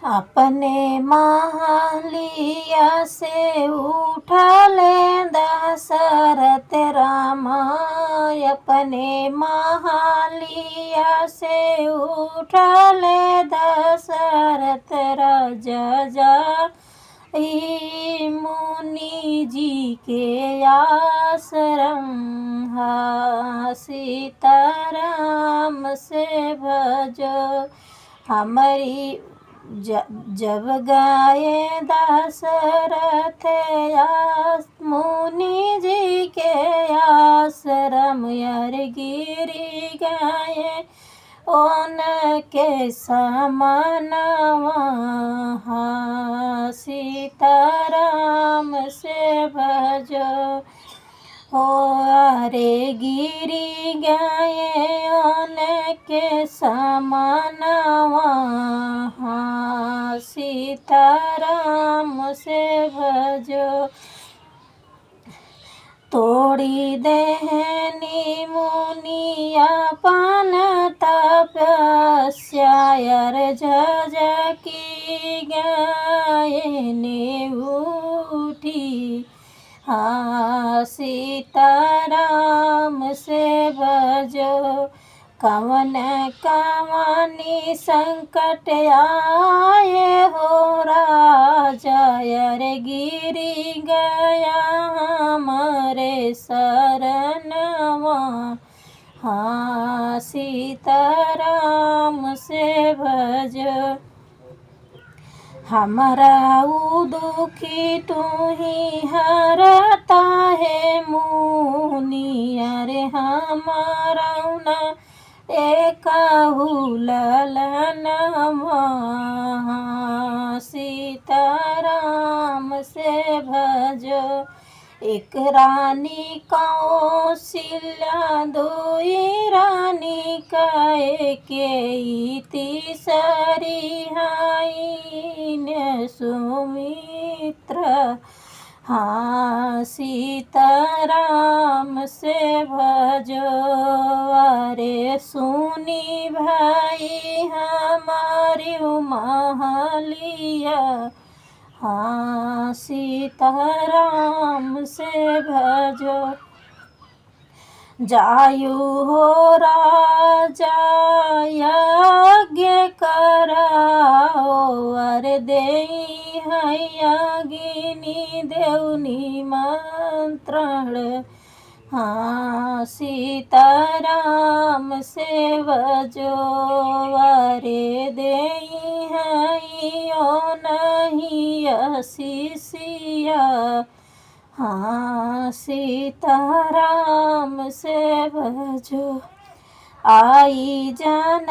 अपने महालिया से उठले दशरथ रामा। अपने महालिया से उठले दशरथ राजा जा मुनि जी के आश्रम। सीताराम से भजो हमारी जब गाये दशरथ मुनि जी के आश्रम। यार गिरी गाये उनके समानवा। सीताराम से भजो हो अरे गिरी गाये उनके समानवा। सीताराम से भजो तोड़ी देहनी मुनिया पान तपस्या। यार झजकी गायने उठी। सीताराम से भजो कवन कवनी संकट आए हो राजा। यार गिरी गया हमारे शरणवा। सीताराम से भजो हमारा दुखी तू ही हरता है मुनि। अरे हमारा न एक ललनवा। सीताराम से भजो एक रानी कौशल्या दुई रानी कहे के तीसरी हाइन सुमित्र। सीताराम से भजो अरे सुनी भाई हमारी महालिया। सीताराम से भजो जायु हो राजा यज्ञ कराओ। अरे देई है अग्नि देवनी मंत्रण। सीताराम से भजो अरे देई है ओ नहीं शिष्या। सीताराम से भजो आई जन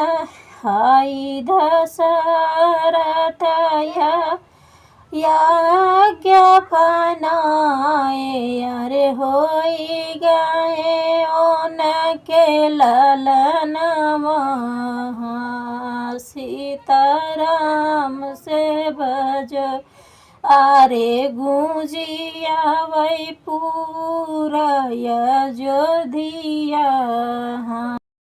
आई दशरथ यज्ञ पनाए। अरे होई गए उनके ललनवा। सीताराम से भजो अरे गूंजिया वही पूरा अयोध्या।